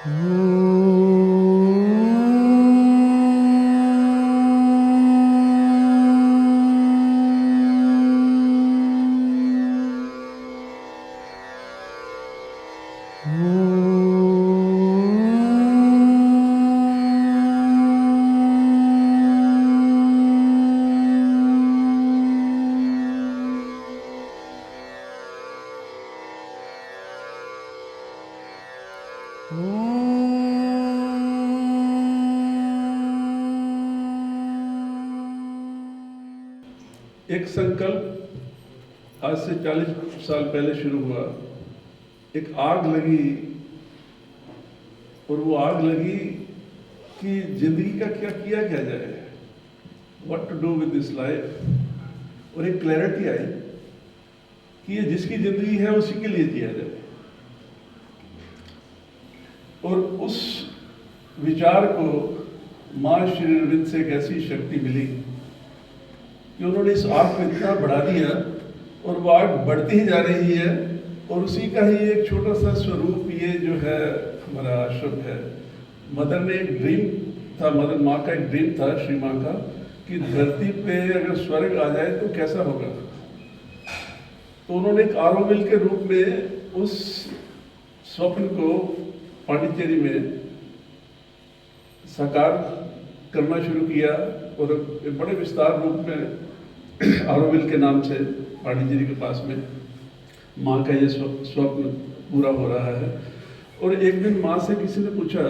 एक संकल्प आज से 40 साल पहले शुरू हुआ। एक आग लगी और वो आग लगी कि जिंदगी का क्या किया जाए, what to do with this life. और एक क्लैरिटी आई कि ये जिसकी जिंदगी है उसी के लिए जिया जाए। और उस विचार को माँ श्री अरविंद से एक ऐसी शक्ति मिली कि उन्होंने इस आग को इतना बढ़ा दिया और वो आग बढ़ती ही जा रही है। और उसी का ही एक छोटा सा स्वरूप ये जो है हमारा आश्रम है। मदर ने एक ड्रीम था, मदर माँ का एक ड्रीम था, श्री माँ का, कि धरती पे अगर स्वर्ग आ जाए तो कैसा होगा। तो उन्होंने एक आरोविल के रूप में उस स्वप्न को पांडिचेरी में साकार करना शुरू किया और एक बड़े विस्तार रूप में आरोविल के नाम से पांडिचेरी के पास में माँ का ये स्वप्न पूरा हो रहा है। और एक दिन माँ से किसी ने पूछा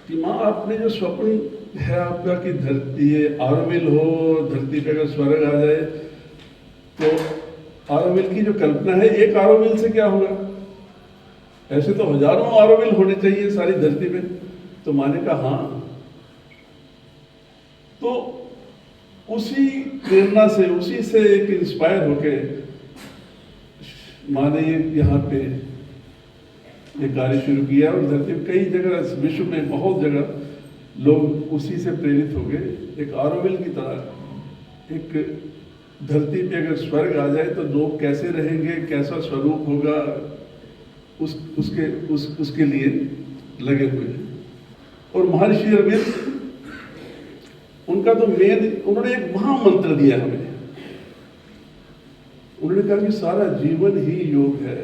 कि माँ, आपने जो स्वप्न है आपका कि धरती ये आरोविल हो, धरती पे अगर स्वर्ग आ जाए तो आरोविल की जो कल्पना है, एक आरोविल से क्या होगा? ऐसे तो हजारों आरोविल होने चाहिए सारी धरती पे। तो माँ ने कहा हाँ। तो उसी प्रेरणा से, उसी से एक इंस्पायर होके माँ ने यहाँ पे ये कार्य शुरू किया। और धरती में कई जगह, विश्व में बहुत जगह लोग उसी से प्रेरित हो गए। एक आरोविल की तरह एक धरती पे अगर स्वर्ग आ जाए तो लोग कैसे रहेंगे, कैसा स्वरूप होगा, उसके लिए लगे हुए हैं। और महर्षि अरविंद, उनका तो उन्होंने एक महामंत्र दिया हमें। उन्होंने कहा कि सारा जीवन ही योग है।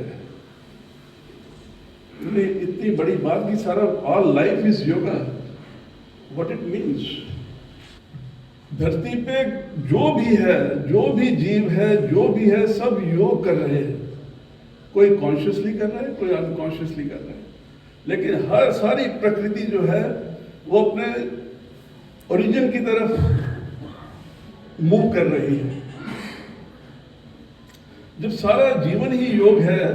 उन्होंने इतनी बड़ी बात की, सारा all life is yoga. What it means, धरती पे जो भी है, जो भी जीव है, जो भी है, सब योग कर रहे हैं। कोई कॉन्शियसली कर रहा है, कोई अनकॉन्शियसली कर रहा है, लेकिन हर सारी प्रकृति जो है वो अपने ओरिजिन की तरफ मूव कर रही है। जब सारा जीवन ही योग है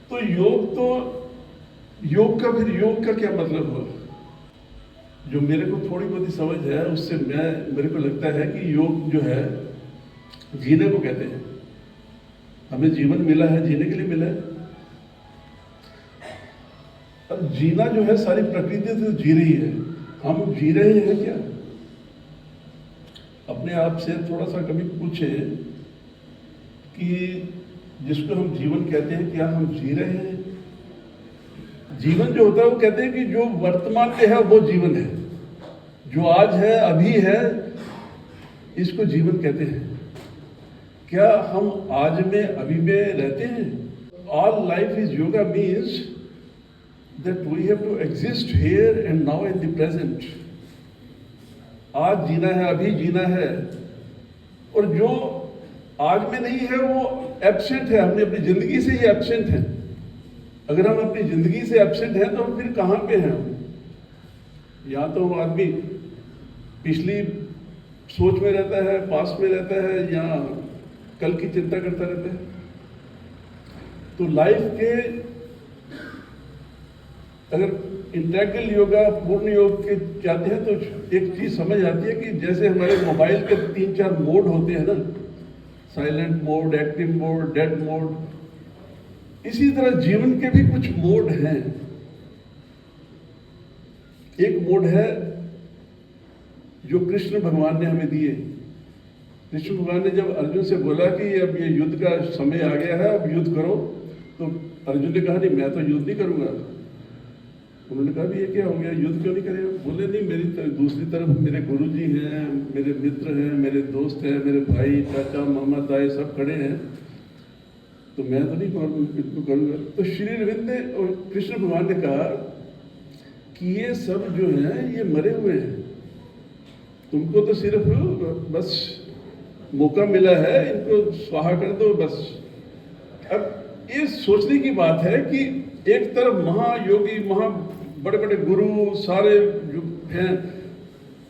तो योग का क्या मतलब हुआ? जो मेरे को थोड़ी बहुत समझ है उससे मेरे को लगता है कि योग जो है जीने को कहते हैं। हमें जीवन मिला है, जीने के लिए मिला है। अब जीना जो है सारी प्रकृति से जी रही है, हम जी रहे हैं क्या? अपने आप से थोड़ा सा कभी पूछे कि जिसको हम जीवन कहते हैं, क्या हम जी रहे हैं? जीवन जो होता है वो कहते हैं कि जो वर्तमान में है वो जीवन है, जो आज है, अभी है, इसको जीवन कहते हैं। क्या हम आज में, अभी में रहते हैं? All life is yoga means that we have to exist here and now in the present. आज जीना है, अभी जीना है। और जो आज में नहीं है वो एब्सेंट है, हमने अपनी जिंदगी से ही एब्सेंट है। अगर हम अपनी जिंदगी से एब्सेंट हैं तो हम फिर कहाँ पे हैं? या तो आदमी पिछली सोच में रहता है, पास्ट में रहता है, या कल की चिंता करता रहता है। तो लाइफ के अगर इंटेग्रल योगा, पूर्ण योग के जाते हैं तो एक चीज समझ आती है कि जैसे हमारे मोबाइल के 3-4 मोड होते हैं ना, silent mode, active mode, dead mode, इसी तरह जीवन के भी कुछ मोड हैं। एक मोड है जो कृष्ण भगवान ने हमें दिए। कृष्ण भगवान ने जब अर्जुन से बोला कि अब ये युद्ध का समय आ गया है, अब युद्ध करो, तो अर्जुन ने कहा नहीं, मैं तो युद्ध नहीं करूंगा, उन्होंने कहा भी ये क्या हो गया, युद्ध क्यों नहीं करेगा? बोले नहीं, मेरी दूसरी तरफ मेरे गुरुजी हैं, मेरे मित्र हैं, मेरे दोस्त हैं, मेरे भाई, चाचा, मामा, ताए सब खड़े हैं, तो मैं तो नहीं इनको करूँगा। तो श्री अरविंद ने और कृष्ण भगवान ने कहा कि ये सब जो हैं ये मरे हुए हैं, तुमको तो सिर्फ बस मौका मिला है, इनको स्वाहा कर दो बस। अब ये सोचने की बात है कि एक तरफ महायोगी, बड़े बड़े गुरु सारे जो हैं,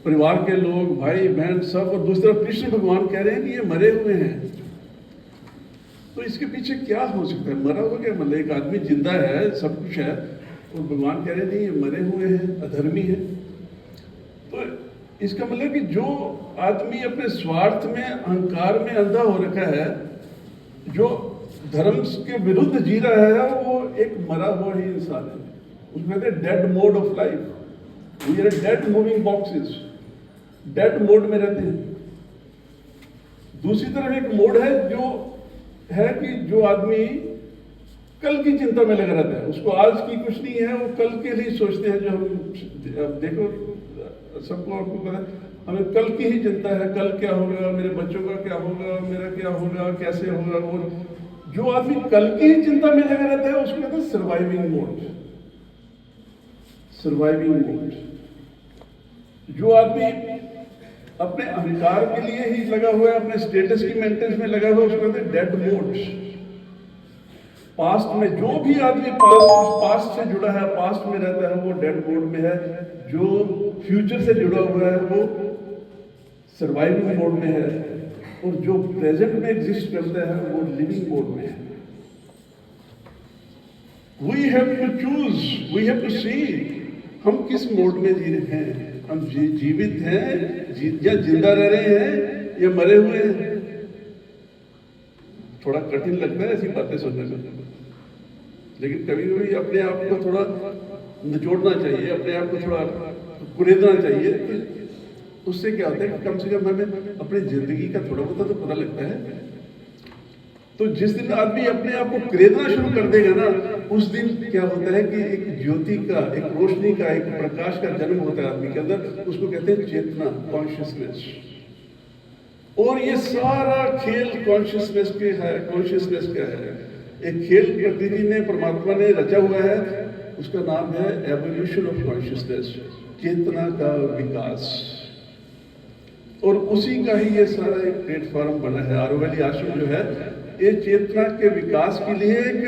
परिवार के लोग, भाई बहन सब, और दूसरी तरफ कृष्ण भगवान कह रहे हैं कि ये मरे हुए हैं। तो इसके पीछे क्या हो सकता है? मरा हुआ क्या मतलब? एक आदमी जिंदा है, सब कुछ है, और भगवान कह रहे नहीं ये मरे हुए हैं, अधर्मी है। तो इसका मतलब कि जो आदमी अपने स्वार्थ में, अहंकार में अंधा हो रखा है, जो धर्म के विरुद्ध जी रहा है, वो एक मरा हुआ ही इंसान है। उसमें कहते हैं dead mode of life. We are dead moving boxes, dead mode में रहते हैं। दूसरी तरफ एक मोड है जो है कि जो आदमी कल की चिंता में लगा रहता है, उसको आज की कुछ नहीं है, वो कल के लिए सोचते हैं। जो हम देखो, सबको आपको पता है, हमें कल की ही चिंता है, कल क्या होगा, मेरे बच्चों का क्या होगा, मेरा क्या होगा, कैसे होगा। और जो आदमी कल की ही चिंता में लगा रहता है उसको कहते हैं सर्वाइविंग मोड। Surviving mode. जो आदमी अपने अहंकार के लिए ही लगा हुआ है, अपने स्टेटस की मेंटेनेंस में लगा हुआ है, उसको कहते हैं डेड मोड। पास्ट में जो भी आदमी पास्ट से जुड़ा है, पास्ट में रहता है, वो डेड मोड में है। जो फ्यूचर से जुड़ा हुआ है वो सर्वाइविंग मोड में है, और जो प्रेजेंट में एग्जिस्ट करता है वो लिविंग मोड में है। We have to choose, we have to see हम किस मोड में जी रहे हैं। हम जीवित हैं या जिंदा रह रहे हैं या मरे हुए हैं। थोड़ा कठिन लगता है ऐसी बातें सुनने में, लेकिन कभी कभी अपने आप को थोड़ा निचोड़ना चाहिए, अपने आप को थोड़ा कुरेदना चाहिए। उससे क्या होता है कि कम से कम हमें अपनी जिंदगी का थोड़ा बहुत तो पता लगता है। तो जिस दिन आदमी अपने आप को कुरेदना शुरू कर देगा ना, उस दिन क्या होता है कि एक ज्योति का, एक रोशनी का, एक प्रकाश का जन्म होता है आदमी के अंदर। उसको कहते हैं चेतना, कॉन्शियसनेस। और ये सारा खेल कॉन्शियसनेस के है, कॉन्शियसनेस का है। एक खेल प्रकृति ने, परमात्मा ने रचा हुआ है, उसका नाम है एवोल्यूशन ऑफ कॉन्शियसनेस, चेतना का विकास। और उसी का ही ये सारा एक प्लेटफॉर्म बना है। आरोवैली आश्रम जो है, ये चेतना के विकास के लिए एक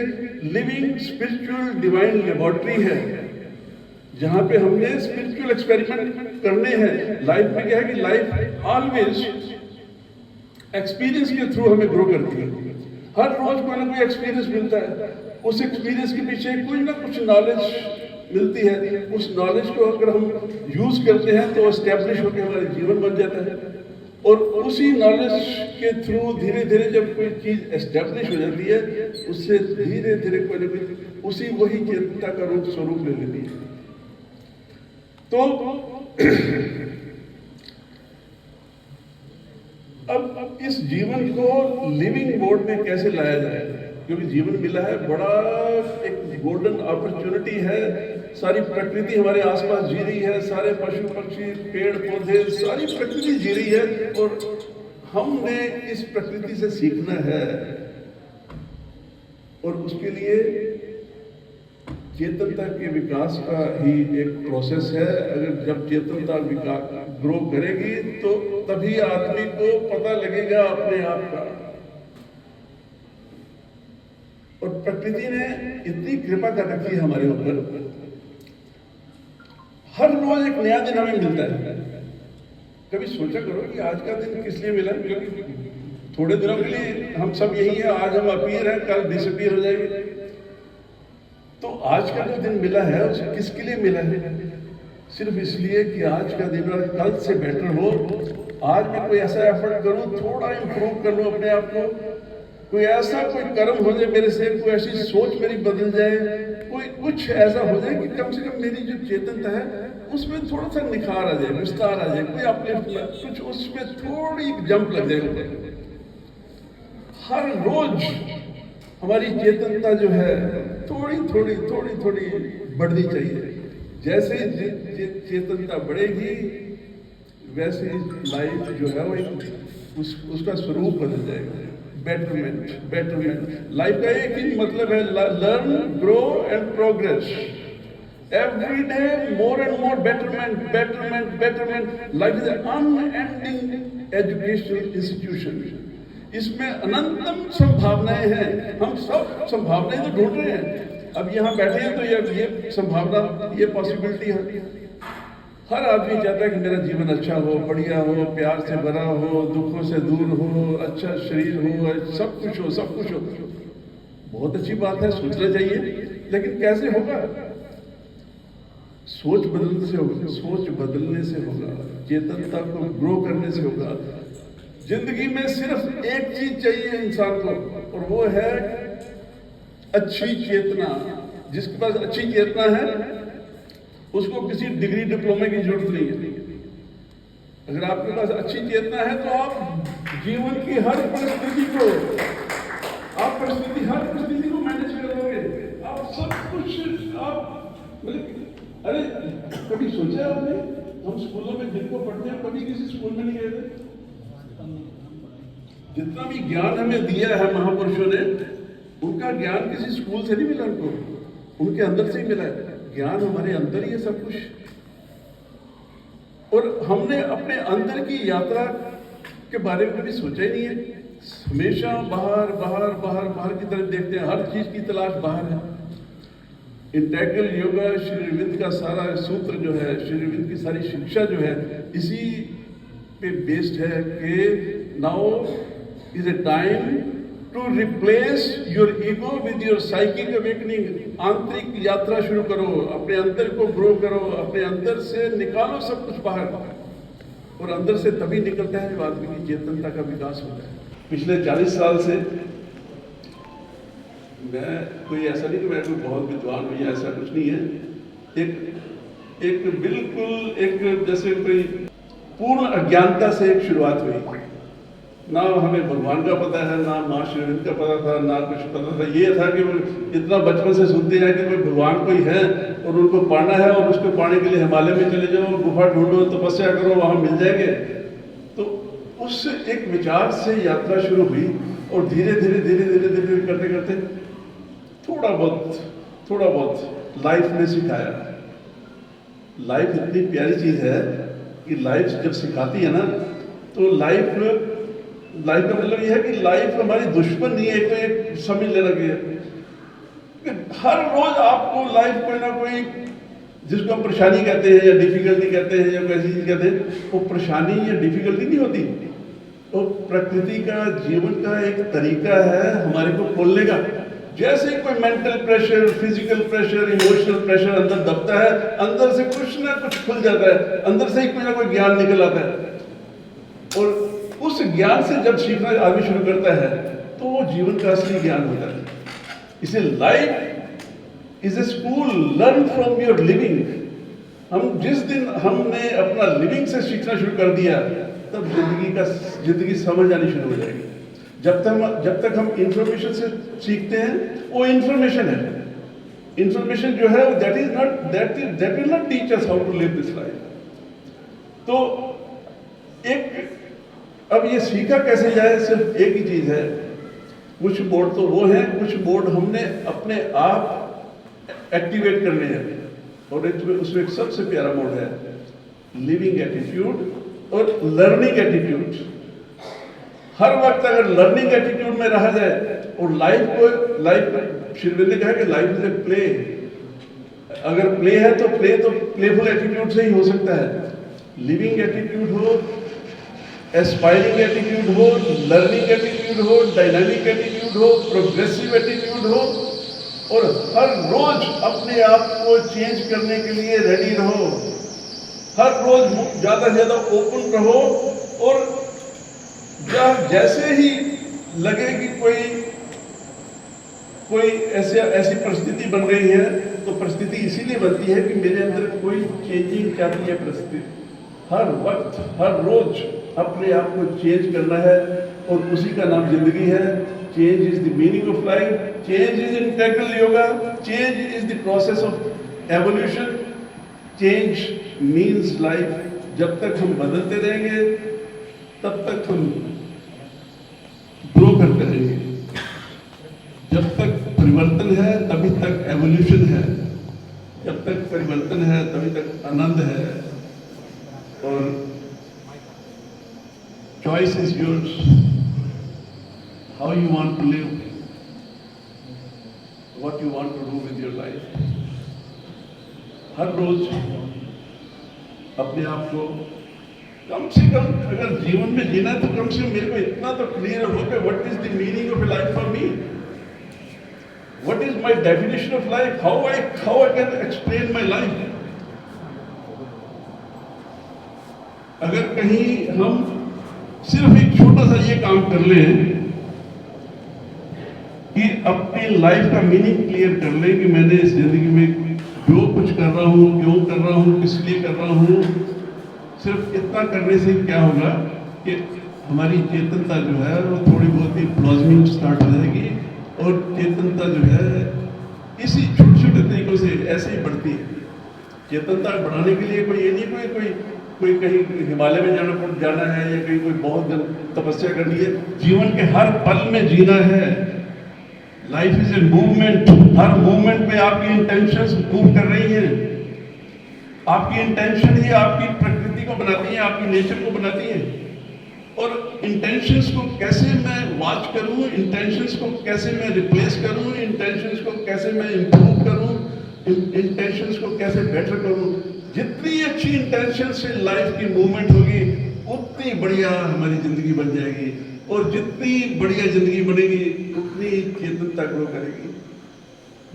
लिविंग स्पिरिचुअल डिवाइन लेबोरेटरी है, जहां पे हमने स्पिरिचुअल एक्सपेरिमेंट करने हैं। लाइफ में क्या है कि लाइफ ऑलवेज एक्सपीरियंस के थ्रू हमें ग्रो करती है। हर रोज कोई ना कोई एक्सपीरियंस मिलता है, उस एक्सपीरियंस के पीछे कोई ना कुछ नॉलेज मिलती है। उस नॉलेज को अगर हम यूज करते हैं तो एस्टेब्लिश होकर हमारा जीवन बन जाता है। और उसी नॉलेज के थ्रू धीरे धीरे जब कोई चीज एस्टेब्लिश हो जाती है, उससे धीरे धीरे कोई ना कोई उसी वही चेतना का रूप स्वरूप ले लेती है। तो अब इस जीवन को लिविंग मोड में कैसे लाया जाए? क्योंकि जीवन मिला है, बड़ा एक गोल्डन अपॉर्चुनिटी है। सारी प्रकृति हमारे आसपास जी रही है, सारे पशु पक्षी, पेड़ पौधे, सारी प्रकृति जी रही है, और हमने इस प्रकृति से सीखना है। और उसके लिए चेतनता के विकास का ही एक प्रोसेस है। अगर जब चेतनता विकास ग्रो करेगी तो तभी आदमी को पता लगेगा अपने आप का। और प्रकृति ने इतनी कृपा कर रखी है हमारे ऊपर, हर रोज एक नया दिन हमें मिलता है। कभी सोचा करो कि आज का दिन किस लिए मिला? क्योंकि थोड़े दिनों के लिए हम सब यही है, आज हम अपीयर हैं, कल डिसअपीयर हो जाएंगे। तो आज का जो दिन मिला है उसे किसके लिए मिला है? सिर्फ इसलिए कि आज का दिन और कल से बेटर हो। आज मैं कोई ऐसा एफर्ट करूं, थोड़ा इंप्रूव कर लूं अपने आप को, कोई ऐसा कोई कर्म हो जाए मेरे से, कोई ऐसी सोच मेरी बदल जाए, कोई कुछ ऐसा हो जाए कि कम से कम मेरी जो चेतनता है उसमें थोड़ा सा निखार आ जाए, विस्तार आ जाए, कोई अपलिफ्ट, कुछ उसमें थोड़ी जंप लग जाए। हर रोज हमारी चेतनता जो है थोड़ी थोड़ी थोड़ी थोड़ी बढ़नी चाहिए। जैसे चेतनता बढ़ेगी वैसे लाइफ जो है वो उसका स्वरूप बदल जाएगा। बेटरमेंट लाइफ का एक ही मतलब है, learn, grow and progress. Every day more and more betterment. Life is an unending educational institution. इसमें अनंतम संभावनाएं हैं। हम सब संभावनाएं तो ढूंढ रहे हैं। अब यहाँ बैठे हैं तो ये संभावना, ये पॉसिबिलिटी है। हर आदमी चाहता है कि मेरा जीवन अच्छा हो, बढ़िया हो, प्यार से भरा हो, दुखों से दूर हो, अच्छा शरीर हो, सब कुछ हो। बहुत अच्छी बात है, सोचना चाहिए, लेकिन कैसे होगा? सोच बदलने से होगा, चेतनता को ग्रो करने से होगा। जिंदगी में सिर्फ एक चीज चाहिए इंसान को, और वो है अच्छी चेतना। जिसके पास अच्छी चेतना है उसको किसी डिग्री डिप्लोमे की जरूरत नहीं है। अगर आपके पास अच्छी चेतना है तो आप जीवन की हर परिस्थिति को मैनेज कर लोगे। आप सब कुछ अरे कभी सोचा आपने, हम स्कूलों में जिनको पढ़ते हैं कभी किसी स्कूल में नहीं गए थे। जितना भी ज्ञान हमें दिया है महापुरुषों ने, उनका ज्ञान किसी स्कूल से नहीं मिला, उनके अंदर से ही मिला है। ज्ञान हमारे अंदर ही है सब कुछ। और हमने अपने अंदर की यात्रा के बारे में कभी सोचा ही नहीं है। हमेशा बाहर की तरफ देखते हैं, हर चीज की तलाश बाहर है। इंटेग्रल योगा, श्री अरविंद का सारा सूत्र जो है, श्री अरविंद की सारी शिक्षा जो है, इसी पे बेस्ड है कि now is a time to replace your ego with your psychic awakening. आंतरिक यात्रा शुरू करो, अपने अंदर को ग्रो करो, अपने अंदर से निकालो सब कुछ बाहर। और अंदर से तभी निकलता है जब आदमी की चेतनता का विकास होता है। पिछले 40 साल से मैं कोई ऐसा नहीं कि मैं कोई बहुत विद्वान हूँ या ऐसा कुछ नहीं है। एक बिल्कुल एक जैसे कोई पूर्ण अज्ञानता से एक शुरुआत हुई। ना हमें भगवान का पता है, ना माँ श्री अरविंद का पता था, ना कुछ पता था। ये था कि इतना बचपन से सुनते हैं कि कोई भगवान कोई है और उनको पाना है, और उसको पाने के लिए हिमालय में चले जाओ, गुफा ढूंढो, तपस्या करो, वहां मिल जाएंगे। तो उस एक विचार से यात्रा शुरू हुई, और धीरे धीरे करते करते थोड़ा बहुत लाइफ ने सिखाया। लाइफ इतनी प्यारी चीज है कि लाइफ जब सिखाती है ना, तो लाइफ का मतलब यह है कि लाइफ हमारी दुश्मन नहीं है। तो एक समझ लेना कि हर रोज आपको लाइफ कोई ना कोई, जिसको हम परेशानी कहते हैं या डिफिकल्टी कहते हैं या कैसी चीज कहते हैं, वो परेशानी या डिफिकल्टी नहीं होती। वो प्रकृति का, जीवन का एक तरीका है हमारे को खोलने का। जैसे कोई mental pressure, physical pressure, emotional pressure अंदर दबता है, अंदर से कुछ ना कुछ खुल जाता है, अंदर से ही कोई ना कोई ज्ञान निकल आता है। और उस ज्ञान से जब सीखना आदमी शुरू करता है तो वो जीवन का असली ज्ञान होता है। इसे life is a school, learn from your living. हम जिस दिन हमने अपना लिविंग से सीखना शुरू कर दिया, तब जिंदगी समझ आनी शुरू हो जाएगी। जब तक हम इंफॉर्मेशन से सीखते हैं, वो इंफॉर्मेशन है। इंफॉर्मेशन जो है that will not teach us how to live this life. तो अब ये सीखा कैसे जाए, सिर्फ एक ही चीज है। कुछ बोर्ड तो वो है, कुछ बोर्ड हमने अपने आप एक्टिवेट करने हैं। और उसमें एक सबसे प्यारा बोर्ड है लिविंग एटीट्यूड और लर्निंग एटीट्यूड। हर वक्त अगर लर्निंग एटीट्यूड में रहा जाए, और लाइफ श्री अरविंद ने कहा कि लाइफ इज ए प्ले। अगर प्ले है तो प्लेफुल एटीट्यूड से ही हो सकता है। लिविंग एटीट्यूड हो, एस्पायरिंग एटीट्यूड हो, लर्निंग एटीट्यूड हो, डायनामिक एटीट्यूड हो, प्रोग्रेसिव एटीट्यूड हो, और हर रोज अपने आप को चेंज करने के लिए रेडी रहो। हर रोज ज्यादा से ज्यादा ओपन रहो, और जैसे ही लगे कि कोई ऐसी परिस्थिति बन गई है, तो परिस्थिति इसीलिए बनती है कि मेरे अंदर कोई चेंजिंग चाहती है परिस्थिति। हर वक्त, हर रोज अपने आप को चेंज करना है, और उसी का नाम जिंदगी है। Change is the meaning of life, change is integral yoga, change is the process of evolution. Change means life. जब तक हम बदलते रहेंगे तब तक हम ग्रो करते रहेंगे। जब तक परिवर्तन है तभी तक एवोल्यूशन है, जब तक परिवर्तन है तभी तक आनंद है। और choice is yours, how you want to live, what you want to do with your life. हर रोज अपने आप को कम से कम, अगर जीवन में जीना है तो कम से कम मेरे को इतना तो क्लियर हो कि what is the meaning of life for me, what is my definition of life, how I can explain my life. अगर कहीं हम सिर्फ एक छोटा सा ये काम कर लें कि अपनी लाइफ का मीनिंग क्लियर कर लें कि मैंने इस जिंदगी में जो कुछ कर रहा हूँ, क्यों कर रहा हूँ, किस लिए कर रहा हूँ, सिर्फ इतना करने से क्या होगा कि हमारी चेतनता जो है वो थोड़ी बहुत ही ब्लॉसमिंग स्टार्ट हो जाएगी। और चेतनता जो है इसी छोटे छोटे तरीकों से ऐसे ही बढ़ती है। चेतनता बढ़ाने के लिए कोई ये नहीं कोई कहीं हिमालय में जाना है या कहीं कोई बहुत तपस्या करनी है। जीवन के हर पल में जीना है। Life is a movement. Her movement में आपकी इंटेंशंस मूव कर रही हैं। आपकी इंटेंशन ही आपकी प्रकृति को बनाती है, आपकी नेचर को बनाती है। और इंटेंशंस को कैसे मैं वॉच करूं, इंटेंशंस को कैसे मैं रिप्लेस करूं, इंटेंशंस को कैसे मैं इंप्रूव करूं, इंटेंशंस को कैसे बेटर करूं। जितनी अच्छी इंटेंशन से लाइफ की मूवमेंट होगी उतनी बढ़िया हमारी जिंदगी बन जाएगी। और जितनी बढ़िया जिंदगी बनेगी उतनी चेतनता ग्रो करेगी।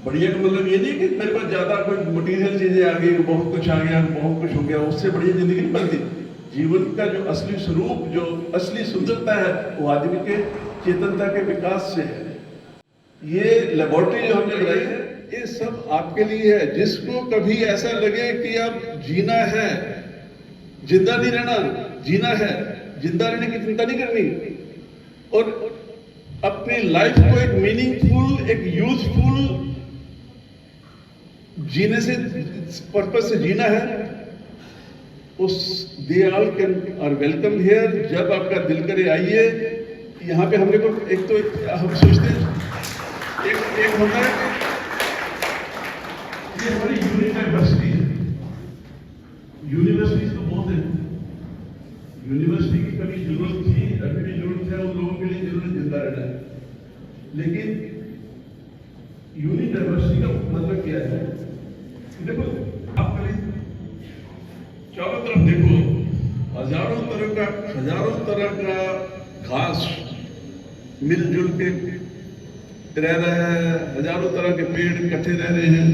बढ़िया का मतलब ये नहीं कि मेरे पास ज्यादा कोई मटेरियल चीजें आ गई, बहुत कुछ आ गया, बहुत कुछ हो गया, उससे बढ़िया जिंदगी नहीं बनती। जीवन का जो असली स्वरूप, जो असली सुंदरता है वो आदमी के चेतनता के विकास से है। ये लेबोरेटरी जो हमने बनाई है ये सब आपके लिए है। जिसको कभी ऐसा लगे कि अब जीना है, जिंदा नहीं रहना, जीना है, जिंदा रहने की चिंता नहीं करनी और अपनी लाइफ को एक मीनिंगफुल, एक यूजफुल जीने से, पर्पस से जीना है, उस they all can are welcome here. जब आपका दिल करे आइए। यहाँ पे हमने को हम सोचते हैं एक होता है ये हमारी यूनिवर्सिटी है। यूनिवर्सिटी तो बहुत है, यूनिवर्सिटी की कभी जरूरत थी, अभी भी जरूरत है उन लोगों के लिए जिन्होंने जिंदा रहना है। लेकिन यूनिवर्सिटी का मतलब क्या है? देखो आप चारों तरफ देखो, हजारों तरह का घास मिलजुल के रह रहा है, हजारों तरह के पेड़ इकट्ठे रह रहे हैं,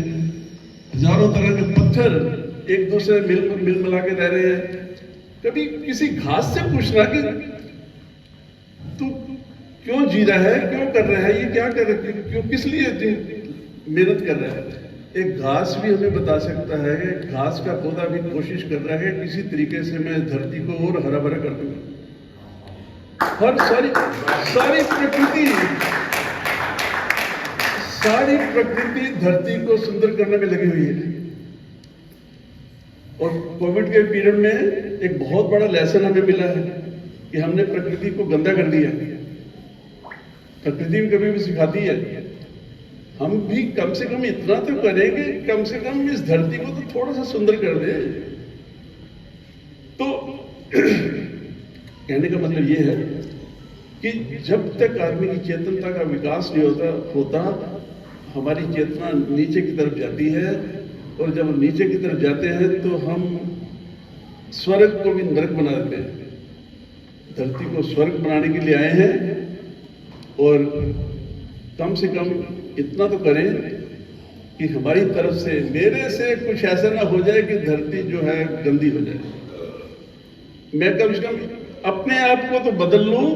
हजारों तरह के पत्थर एक दूसरे मिल मिला के रह रहे हैं। कभी किसी घास से पूछना कि तू क्यों जी रहा है, क्यों कर रहा है, ये क्या कर रहा है, क्यों, किस लिए मेहनत कर रहा है? एक घास भी हमें बता सकता है कि घास का पौधा भी कोशिश कर रहा है किसी तरीके से मैं धरती को और हरा भरा कर दूंगा। हर सारी प्रकृति धरती को सुंदर करने में लगी हुई है। और कोविड के पीरियड में एक बहुत बड़ा लेसन हमें मिला है कि हमने प्रकृति को गंदा कर दिया। प्रकृति भी कभी भी सिखाती है, हम भी कम से कम इतना तो करेंगे, कम से कम इस धरती को तो थोड़ा सा सुंदर कर दे। तो कहने का मतलब ये है कि जब तक आदमी की चेतनता का विकास नहीं होता हमारी चेतना नीचे की तरफ जाती है। और जब हम नीचे की तरफ जाते हैं तो हम स्वर्ग को भी नरक बना देते हैं। धरती को स्वर्ग बनाने के लिए आए हैं और कम से कम इतना तो करें कि हमारी तरफ से, मेरे से कुछ ऐसा ना हो जाए कि धरती जो है गंदी हो जाए। मैं कम से कम अपने आप को तो बदल लूं।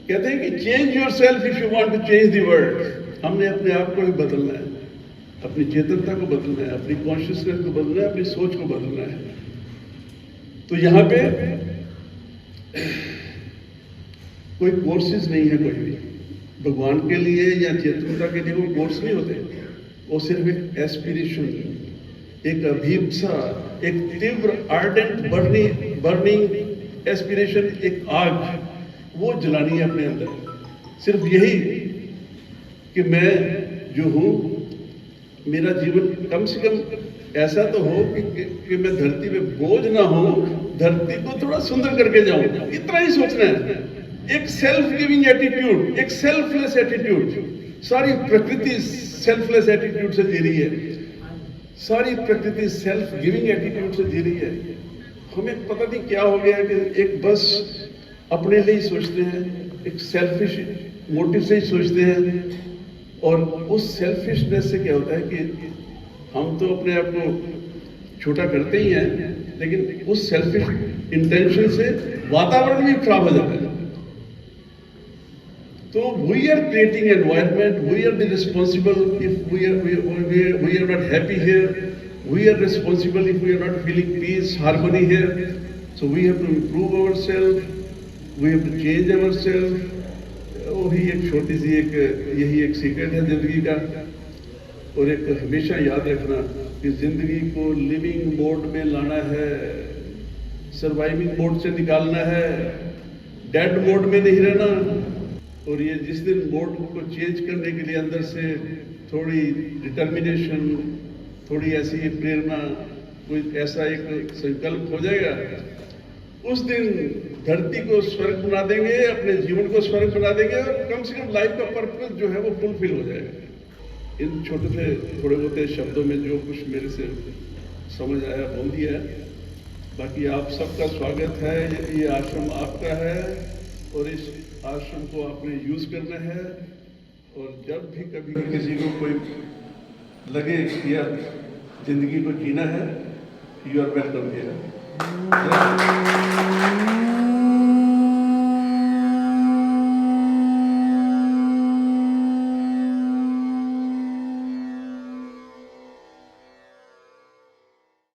कहते हैं कि change yourself if you want to change the world. हमने अपने आप को ही बदलना है, अपनी चेतनता को बदलना है, अपनी कॉन्शियसनेस को बदलना है, अपनी सोच को बदलना है। तो यहाँ पे कोई कोर्सेज नहीं है, कोई भी भगवान के लिए या चेतनता के लिए वो कोर्स नहीं होते, वो सिर्फ एक एस्पिरेशन, एक अभीप्सा, एक तीव्र आर्डेंट बर्निंग एस्पिरेशन, एक आग वो जलानी है अपने अंदर। सिर्फ यही कि मैं जो हूँ, मेरा जीवन कम से कम ऐसा तो हो कि मैं धरती पे बोझ ना हो, धरती को थोड़ा सुंदर करके जाऊं, इतना ही सोचना है। एक सेल्फ गिविंग एटीट्यूड, एक सेल्फलेस एटीट्यूड। सारी प्रकृति सेल्फलेस एटीट्यूड से जी रही है, सारी प्रकृति सेल्फ गिविंग एटीट्यूड से जी रही है। हमें पता नहीं क्या हो गया कि एक बस अपने लिए ही सोचते हैं, एक सेल्फिश मोटिव से ही सोचते हैं। और उस सेल्फिशनेस से क्या होता है कि हम तो अपने आप को छोटा करते ही हैं, लेकिन उस सेल्फिश इंटेंशन से वातावरण भी खराब हो जाता है। तो we are creating environment, we are the responsible if we are not happy here, we are responsible if we are not feeling peace harmony here. So we have to improve our self, we have to change our self. वही एक छोटी सी यही एक secret है जिंदगी का। और एक हमेशा याद रखना कि जिंदगी को लिविंग मोड में लाना है, सर्वाइविंग मोड से निकालना है, डेड मोड में नहीं रहना। और ये जिस दिन मोड को चेंज करने के लिए अंदर से थोड़ी डिटर्मिनेशन, थोड़ी ऐसी प्रेरणा, कोई ऐसा एक संकल्प हो जाएगा, उस दिन धरती को स्वर्ग बना देंगे, अपने जीवन को स्वर्ग बना देंगे, और कम से कम लाइफ का पर्पस जो है वो फुलफिल हो जाएगा। इन छोटे से थोड़े बहुत शब्दों में जो कुछ मेरे से समझ आया बोल दिया है। बाकी आप सबका स्वागत है, ये आश्रम आपका है और इस आश्रम को आपने यूज करना है। और जब भी कभी किसी को कोई लगे कि यार जिंदगी को जीना है, यू आर वेलकम हियर।